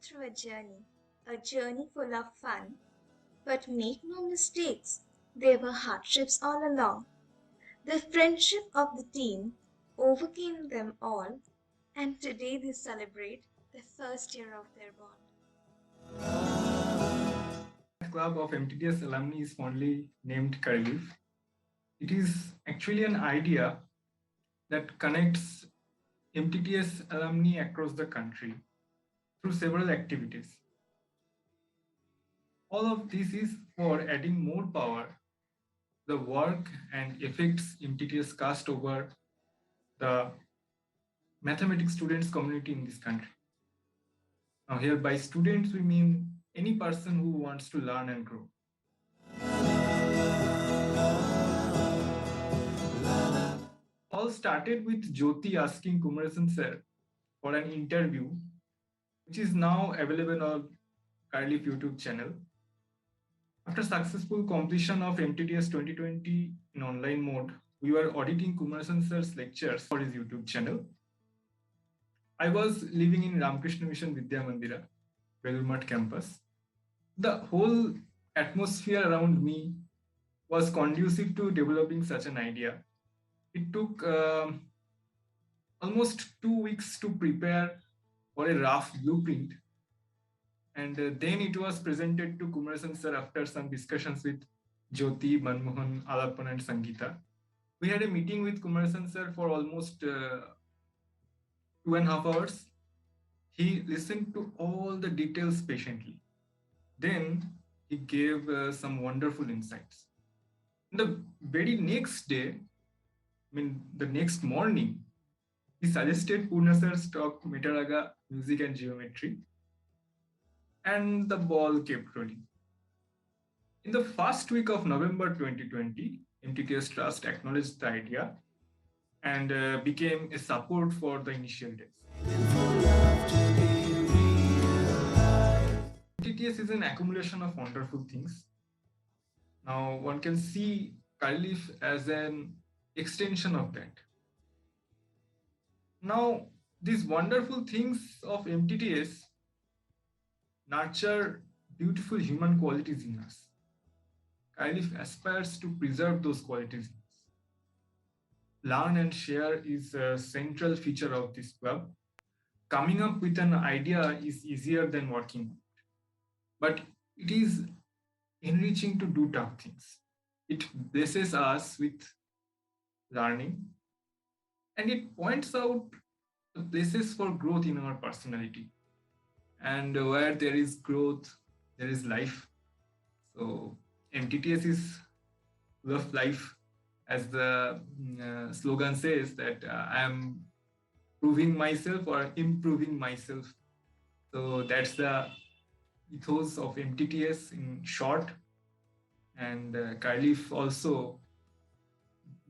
through a journey full of fun. But make no mistakes, there were hardships all along. The friendship of the team overcame them all, and today they celebrate the first year of their bond. Club of MTTS alumni is fondly named Curly. It is actually an idea that connects MTTS alumni across the country through several activities. All of this is for adding more power the work and effects MTTS cast over the mathematics students community in this country. Now here by students we mean any person who wants to learn and grow. All started with Jyoti asking Kumarasan sir for an interview, which is now available on Carleaf YouTube channel. After successful completion of MTTS 2020 in online mode, we were auditing Kumarasan sir's lectures for his YouTube channel. I was living in Ramakrishna Mission Vidya Mandira, Belur campus. The whole atmosphere around me was conducive to developing such an idea. It took almost 2 weeks to prepare for a rough blueprint. And then it was presented to Kumarasan sir after some discussions with Jyoti, Manmohan, Alapan and Sangeeta. We had a meeting with Kumarasan sir for almost 2.5 hours. He listened to all the details patiently. Then he gave some wonderful insights. The very next day, the next morning, he suggested Purna sir's talk Metaraga, Music and Geometry. And the ball kept rolling. In the first week of November 2020, MTTS Trust acknowledged the idea and became a support for the initial days. MTTS is an accumulation of wonderful things. Now one can see Carleaf as an extension of that. Now these wonderful things of MTTS nurture beautiful human qualities in us. Carleaf aspires to preserve those qualities in us. Learn and share is a central feature of this club. Coming up with an idea is easier than working on it. But it is enriching to do tough things. It blesses us with learning and it points out the places for growth in our personality. And where there is growth, there is life. So MTTS is full of life, as the slogan says that I am proving myself or improving myself. So that's the ethos of MTTS in short. And Carleaf also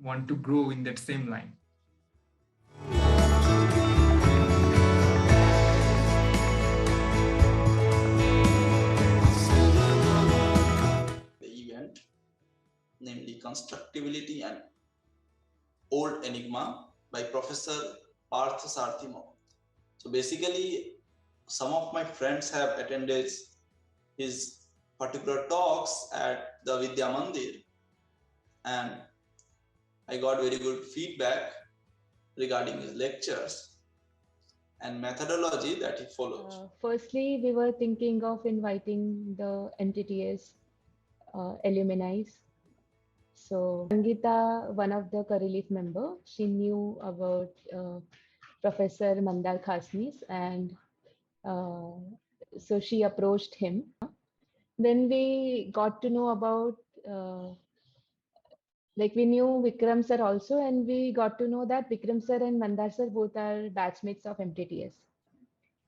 want to grow in that same line. Namely Constructibility and Old Enigma by Professor Partha Sarthimo. So basically, some of my friends have attended his particular talks at the Vidya Mandir, and I got very good feedback regarding his lectures and methodology that he follows. Firstly, we were thinking of inviting the MTTS alumni. So Sangeeta, one of the Curaleaf member, she knew about Professor Mandar Khasnis, and so she approached him. Then we got to know about, we knew Vikram sir also, and we got to know that Vikram sir and Mandar sir both are batchmates of MTTS.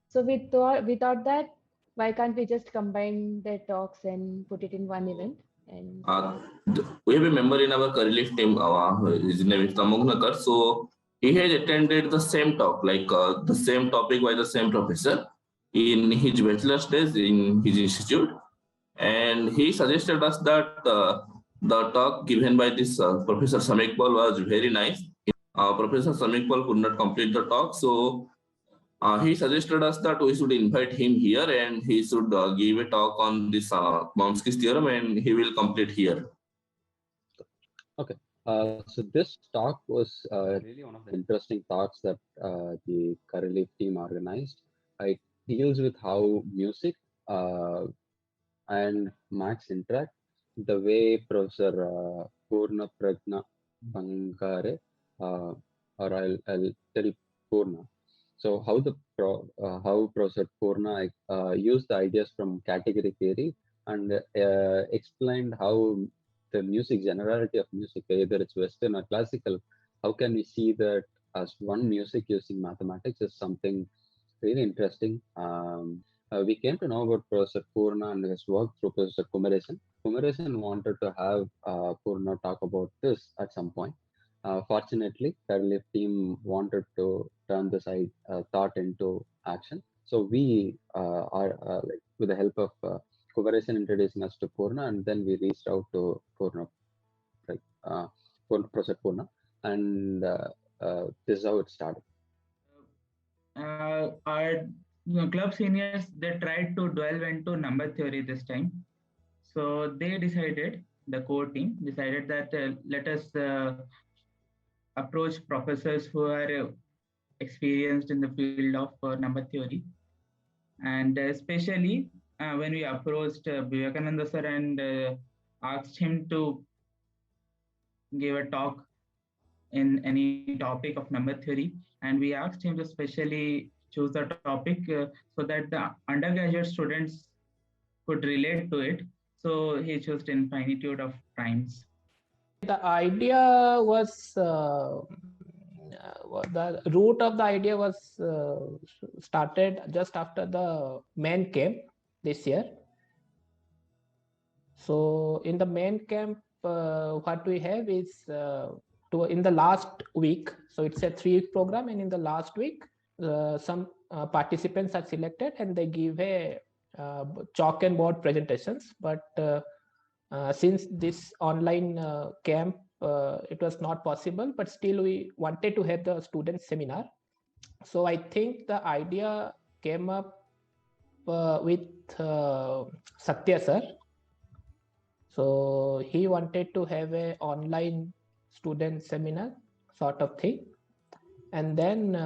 So we thought that why can't we just combine their talks and put it in one event? And we have a member in our Curaleaf team, his name is Tamugnakar. So he has attended the same talk, the same topic by the same professor in his bachelor's days in his institute. And he suggested us that the talk given by this Professor Samik Paul was very nice. Professor Samik Paul could not complete the talk. So he suggested us that we should invite him here and he should give a talk on this Chomsky's theorem and he will complete here. Okay. So this talk was really one of the interesting talks that the Curryleaf team organized. It deals with how music and Max interact, the way Professor Purna Prajna Bangare, or I'll tell Purna. So how Professor Purna used the ideas from category theory and explained how the music, generality of music, either it's Western or classical, how can we see that as one music using mathematics is something really interesting. We came to know about Professor Purna and his work through Professor Kumaresan. Kumaresan wanted to have Purna talk about this at some point. Fortunately, Curryleaf team wanted to turn this thought into action. So we are like, with the help of Kumaresan introducing us to Purna, and then we reached out to Purna, like Professor Purna, and this is how it started. Our club seniors, they tried to delve into number theory this time. So they decided, the core team decided that let us approach professors who are experienced in the field of number theory. And especially when we approached Vivekananda sir and asked him to give a talk in any topic of number theory, and we asked him to specially choose the topic so that the undergraduate students could relate to it. So he chose infinitude of primes. The idea was the root of the idea was started just after the main camp this year. So in the main camp, what we have is in the last week. So it's a 3-week program, and in the last week, some participants are selected and they give a chalk and board presentations. But since this online camp, it was not possible, but still we wanted to have the student seminar. So I think the idea came up with Satya sir. So he wanted to have a online student seminar sort of thing, and then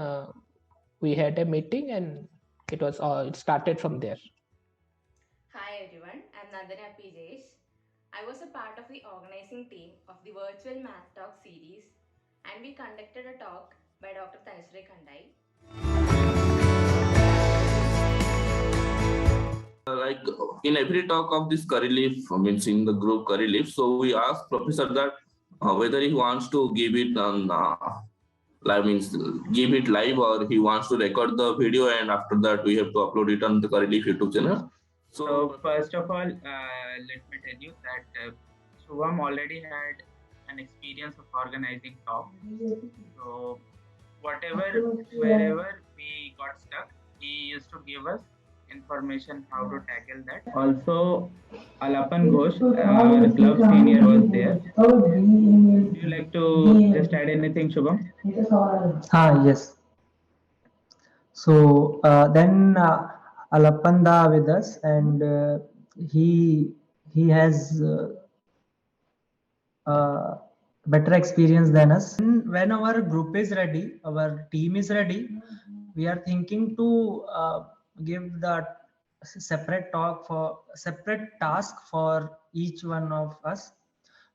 we had a meeting, and it started from there. Hi everyone, I'm Nandana P. Jayesh. I was a part of the organizing team of the virtual Math Talk series, and we conducted a talk by Dr. Tanushree Kandai. Like in every talk of this Curryleaf, means in the group Curryleaf, so we asked professor that whether he wants to give it on give it live, or he wants to record the video and after that we have to upload it on the Curryleaf YouTube channel. So first of all, let me tell you that Shubham already had an experience of organizing talk. So wherever we got stuck, he used to give us information how to tackle that. Also, Alapan Ghosh, our club senior, was there. Would you like to just add anything, Shubham? Yes. So then Alapanda with us, and he has better experience than us. When our group is ready, our team is ready, we are thinking to give the separate task for each one of us.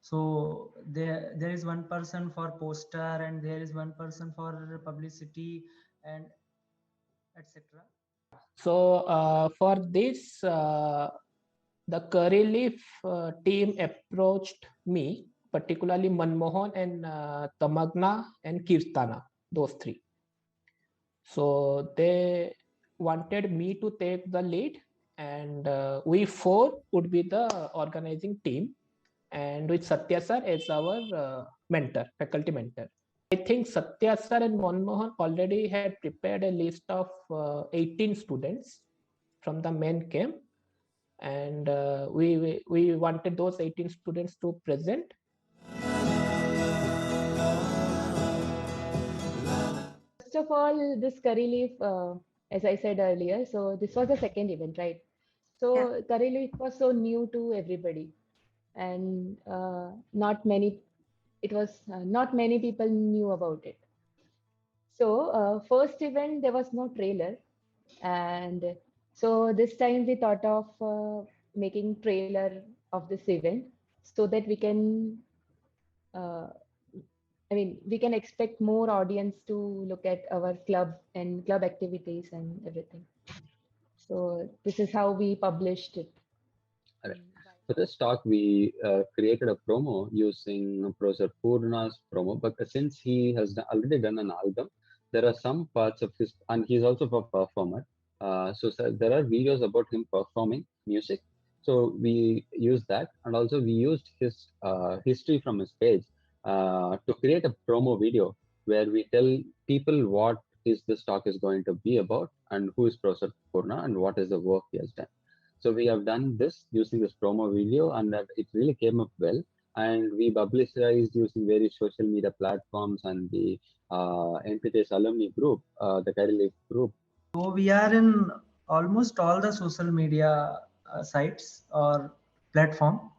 So there is one person for poster, and there is one person for publicity, and etc. So for this, the Curryleaf team approached me, particularly Manmohan and Tamagna and Kirtana, those three. So they wanted me to take the lead, and we four would be the organizing team, and with Satya sir as our mentor, faculty mentor. I think Satya sir and Manmohan already had prepared a list of 18 students from the main camp, and we wanted those 18 students to present. First of all, this Curryleaf as I said earlier, so this was the second event, right? So Kareli was so new to everybody, and not many. It was not many people knew about it. So first event there was no trailer, and so this time we thought of making trailer of this event so that we can. Uh, I mean, we can expect more audience to look at our club and club activities and everything. So this is how we published it. Alright. For this talk, we created a promo using Professor Purna's promo, but since he has already done an album, there are some parts of his, and he's also a performer. So there are videos about him performing music. So we used that, and also we used his history from his page to create a promo video where we tell people what is this talk is going to be about, and who is Professor Purna, and what is the work he has done. So we have done this using this promo video, and that it really came up well. And we publicized using various social media platforms and the NPTS alumni group, the Kareli group. So we are in almost all the social media sites or platform,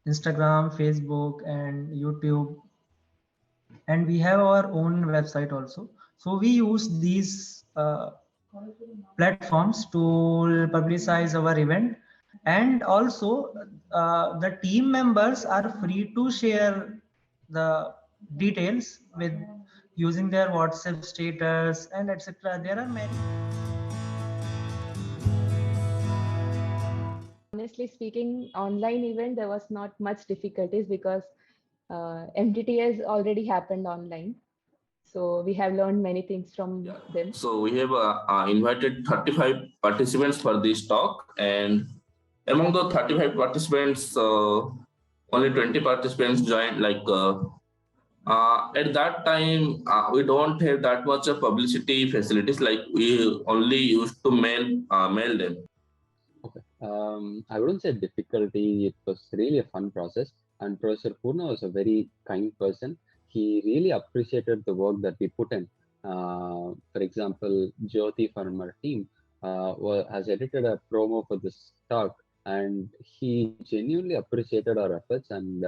Instagram, Facebook, and YouTube, and we have our own website also. So we use these platforms to publicize our event, and also the team members are free to share the details with using their WhatsApp status and etc. There are many. Honestly speaking, online event there was not much difficulties because MTTS already happened online. So we have learned many things from them. So we have invited 35 participants for this talk, and among the 35 participants, only 20 participants joined. At that time, we don't have that much of publicity facilities. Like we only used to mail them. Okay. I wouldn't say difficulty. It was really a fun process, and Professor Purna was a very kind person. He really appreciated the work that we put in. For example, Jyoti from our team has edited a promo for this talk, and he genuinely appreciated our efforts and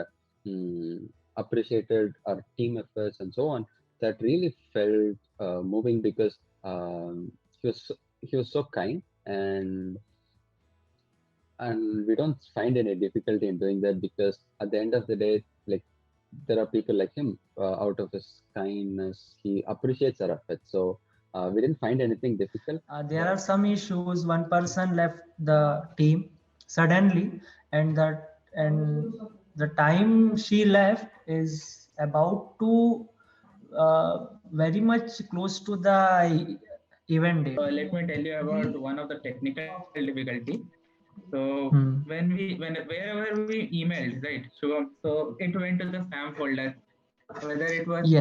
appreciated our team efforts and so on. That really felt moving because he was so kind, and we don't find any difficulty in doing that, because at the end of the day, like, there are people like him, out of his kindness he appreciates our efforts. So we didn't find anything difficult. There are some issues. One person left the team suddenly, and the time she left is about to very much close to the event date. Let me tell you about one of the technical difficulty. So wherever we emailed, right? So it went to the spam folder. Whether it was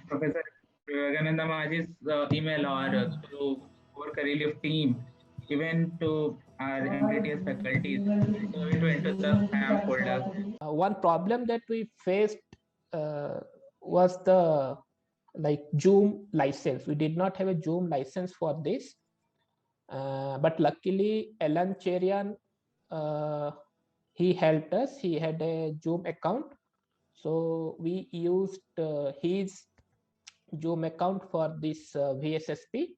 Professor Vivekananda Maji's email or to our Kareli team, even to our MTTS faculties, so it went to the spam folder. One problem that we faced was the Zoom license. We did not have a Zoom license for this. But luckily, Alan Cherian, he helped us. He had a Zoom account. So we used his Zoom account for this VSSP.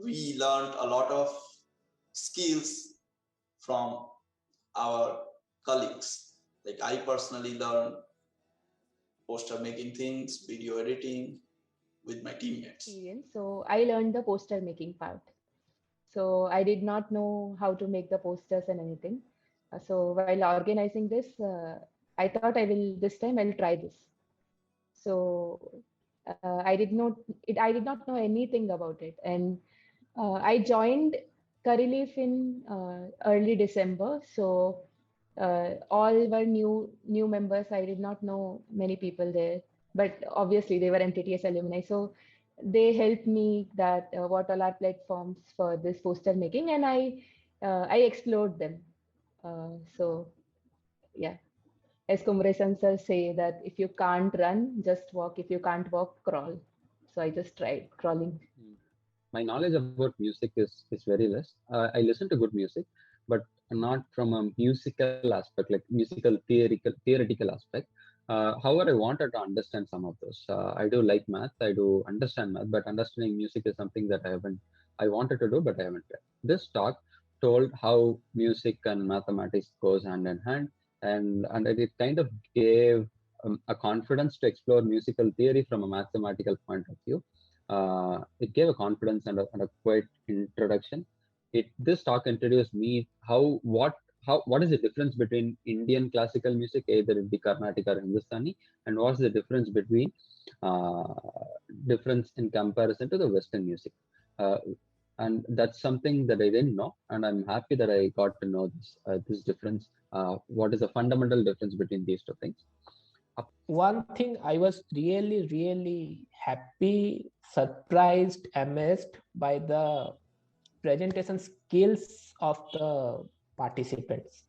We learned a lot of skills from our colleagues. Like I personally learned poster making things, video editing with my teammates. So I learned the poster making part. So I did not know how to make the posters and anything. So while organizing this, I thought this time I'll try this. So I did not know anything about it, and I joined Kareli in early December. So all were new members. I did not know many people there, but obviously they were MTTS alumni. So they helped me that what all are platforms for this poster making, and I explored them. So yeah. as Kumresan sir say that if you can't run, just walk. If you can't walk, crawl. So I just tried crawling. My knowledge about music is very less. I listen to good music, but not from a musical aspect, like musical theoretical aspect. However, I wanted to understand some of those. I do like math. I do understand math, but understanding music is something that I wanted to do, but I haven't tried. This talk told how music and mathematics goes hand in hand, and it kind of gave a confidence to explore musical theory from a mathematical point of view. It gave a confidence and a quiet introduction. This talk introduced me what is the difference between Indian classical music, either it be Carnatic or Hindustani, and what's the difference between difference in comparison to the Western music. And that's something that I didn't know, and I'm happy that I got to know this difference. What is the fundamental difference between these two things? One thing I was really, really happy, surprised, amazed by the presentation skills of the participants.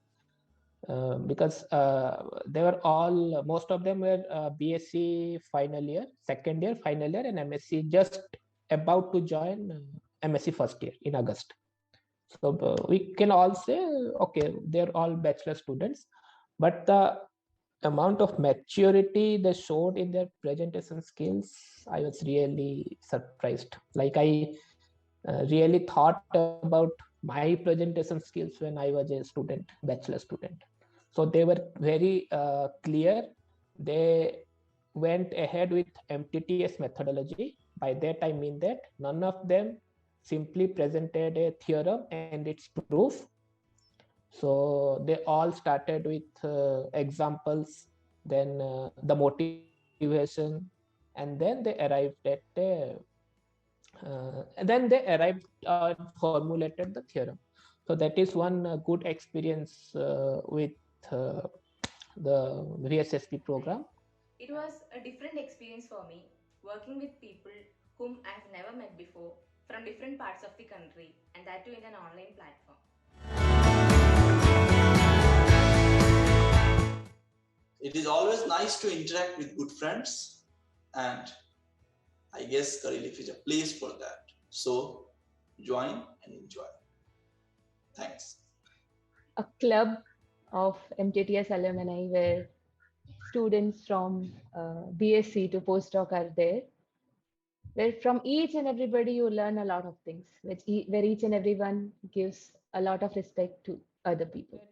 Because they were all, most of them were BSc final year, second year, final year, and MSc just about to join MSc first year in August. So we can all say, okay, they're all bachelor students, but the amount of maturity they showed in their presentation skills, I was really surprised. Like I really thought about my presentation skills when I was a student, bachelor student. So they were very clear. They went ahead with MTTS methodology. By that I mean that none of them simply presented a theorem and its proof. So they all started with examples, then the motivation, and then they arrived at formulated the theorem. So that is one good experience with the VSSP program. It was a different experience for me, working with people whom I've never met before from different parts of the country, and that too in an online platform. It is always nice to interact with good friends, and I guess Curryleaf is a place for that. So join and enjoy. Thanks. A club of MTTS alumni where students from BSc to postdoc are there, where from each and everybody you learn a lot of things, where each and everyone gives a lot of respect to other people.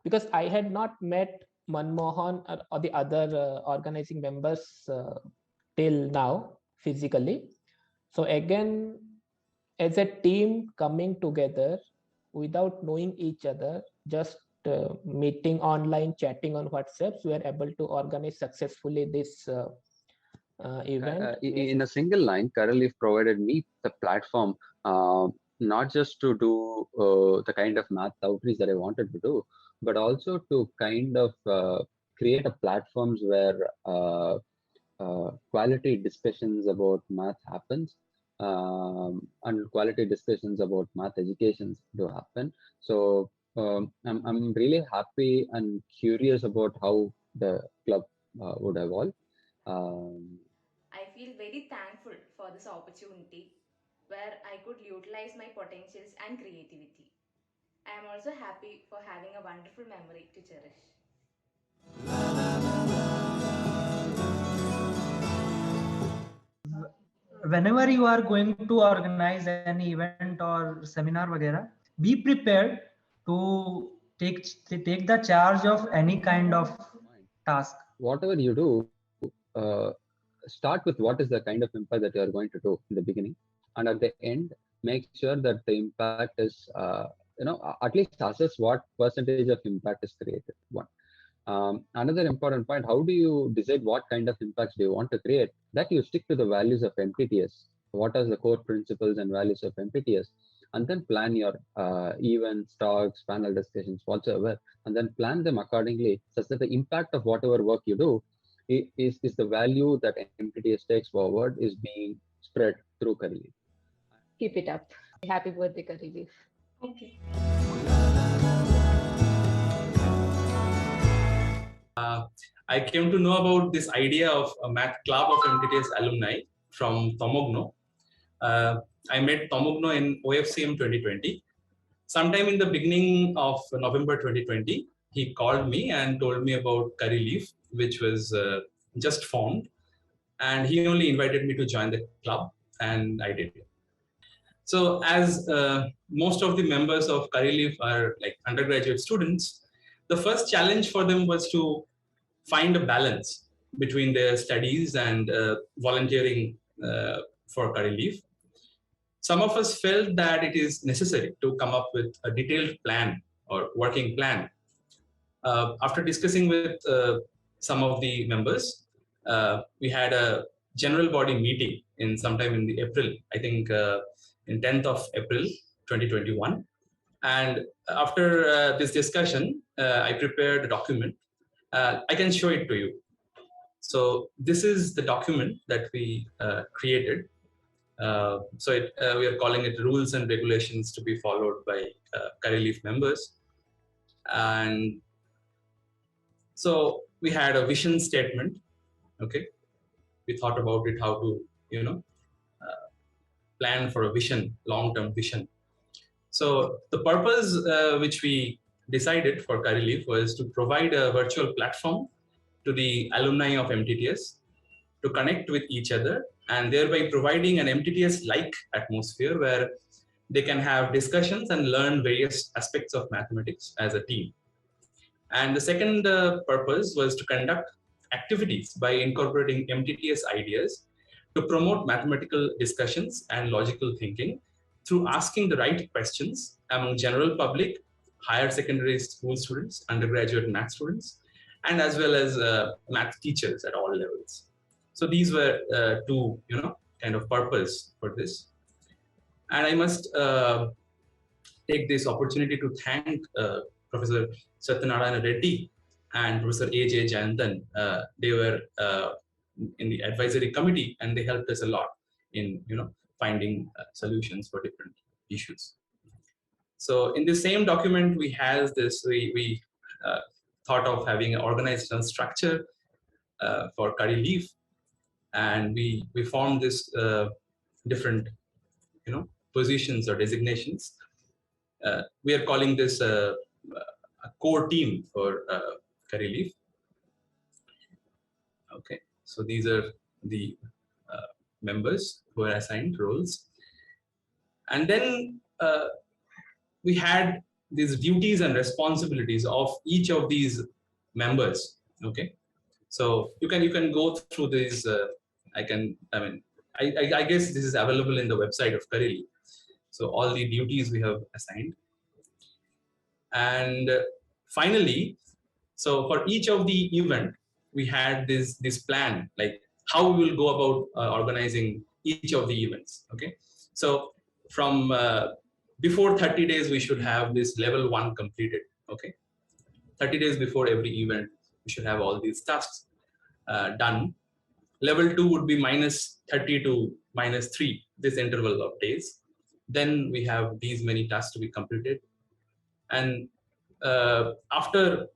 Because I had not met Manmohan or the other organizing members till now physically. So again, as a team coming together without knowing each other, just meeting online, chatting on WhatsApp, we were able to organize successfully this event. In a single line, Curryleaf provided me the platform, not just to do the kind of math outreach that I wanted to do, but also to kind of create a platforms where quality discussions about math happens, and quality discussions about math educations do happen. So I'm really happy and curious about how the club would evolve. I feel very thankful for this opportunity where I could utilize my potentials and creativity. I am also happy for having a wonderful memory to cherish. Whenever you are going to organize any event or seminar वगैरह, be prepared to take the charge of any kind of task. Whatever you do, start with what is the kind of impact that you are going to do in the beginning, and at the end, make sure that the impact is, at least assess what percentage of impact is created. One. Another important point, how do you decide what kind of impacts do you want to create? That you stick to the values of MTTS. What are the core principles and values of MTTS? And then plan your events, talks, panel discussions, whatsoever, and then plan them accordingly such that the impact of whatever work you do is the value that MTTS takes forward is being spread through Curryleaf. Keep it up. Happy birthday, Curryleaf. Okay. I came to know about this idea of a math club of MTTS alumni from Tomogno. I met Tomogno in OFCM 2020. Sometime in the beginning of November 2020, he called me and told me about Curry Leaf, which was just formed. And he only invited me to join the club, and I did. So as most of the members of Curry Leaf are like undergraduate students, the first challenge for them was to find a balance between their studies and volunteering for Curry Leaf. Some of us felt that it is necessary to come up with a detailed plan or working plan. After discussing with some of the members, we had a general body meeting in sometime in the April, I think in 10th of April 2021. And after this discussion, I prepared a document. I can show it to you. So this is the document that we created. We are calling it rules and regulations to be followed by Curry Leaf members. And so we had a vision statement. Okay, we thought about it, how to, plan for a vision, long-term vision. So the purpose which we decided for Curry Leaf was to provide a virtual platform to the alumni of MTTS to connect with each other, and thereby providing an MTTS-like atmosphere where they can have discussions and learn various aspects of mathematics as a team. And the second purpose was to conduct activities by incorporating MTTS ideas to promote mathematical discussions and logical thinking through asking the right questions among general public, higher secondary school students, undergraduate math students, and as well as math teachers at all levels. So these were two, kind of purpose for this. And I must take this opportunity to thank Professor Satyanarayana Reddy and Professor A.J. Jayantan. They were in the advisory committee, and they helped us a lot in, finding solutions for different issues. So in the same document, we have this, we thought of having an organizational structure for Curry Leaf, and we formed this different, positions or designations. We are calling this a core team for Curry Leaf. Okay, so these are the members who are assigned roles. And then we had these duties and responsibilities of each of these members. Okay, so you can go through these. I guess this is available in the website of Curry Leaf. So all the duties we have assigned. And finally, so for each of the event, we had this plan, like how we will go about organizing each of the events. Okay, so from before 30 days, we should have this level 1 completed. Okay, 30 days before every event, we should have all these tasks done. Level 2 would be -30 to -3, this interval of days. Then we have these many tasks to be completed. And after,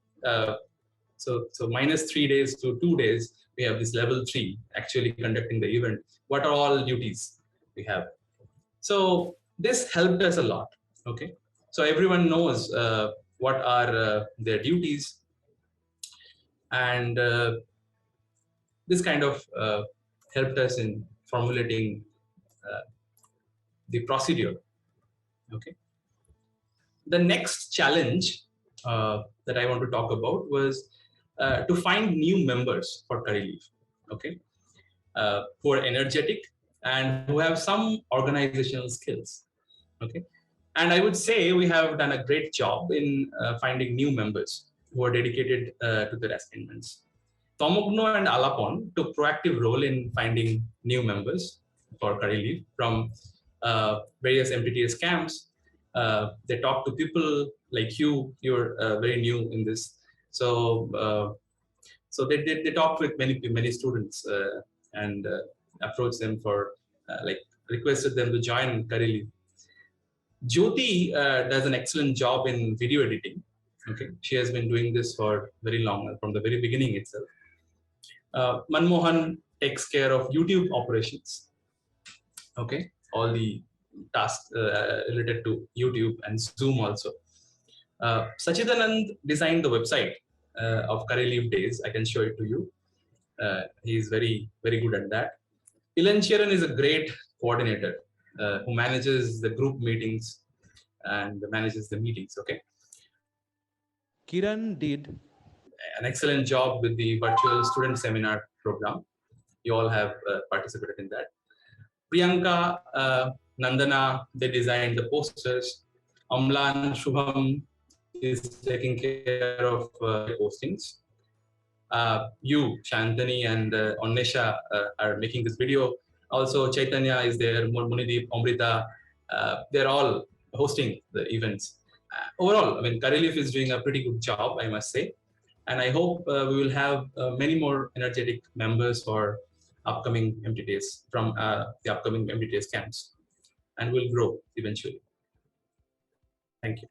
so -3 days to 2 days, we have this level 3 actually conducting the event. What are all duties we have? So this helped us a lot. Okay, so everyone knows what are their duties, and this kind of helped us in formulating the procedure. Okay, the next challenge that I want to talk about was to find new members for Curry Leaf. Okay, who are energetic and who have some organizational skills. Okay, and I would say we have done a great job in finding new members who are dedicated to their assignments. Tomogno and Alapon took proactive role in finding new members for Curry Leaf from various MTTS camps. They talked to people like you. You're very new in this, so so they talked with many students and approached them for requested them to join Curry Leaf. Jyoti does an excellent job in video editing. Okay, she has been doing this for very long, from the very beginning itself. Manmohan takes care of YouTube operations. Okay, all the tasks related to YouTube and Zoom also. Sachidanand designed the website of Curry Leaf Days. I can show it to you. He is very, very good at that. Ilanchiran is a great coordinator who manages the group meetings and manages the meetings. Okay. Kiran did an excellent job with the virtual student seminar program. You all have participated in that. Priyanka, Nandana, they designed the posters. Amlan, Shubham is taking care of postings. You, Shantani, and Onnesha are making this video. Also, Chaitanya is there, Munideep, Amrita. They're all hosting the events. Overall, I mean, Curry Leaf is doing a pretty good job, I must say. And I hope we will have many more energetic members for upcoming MTTs from the upcoming MTTs camps, and will grow eventually. Thank you.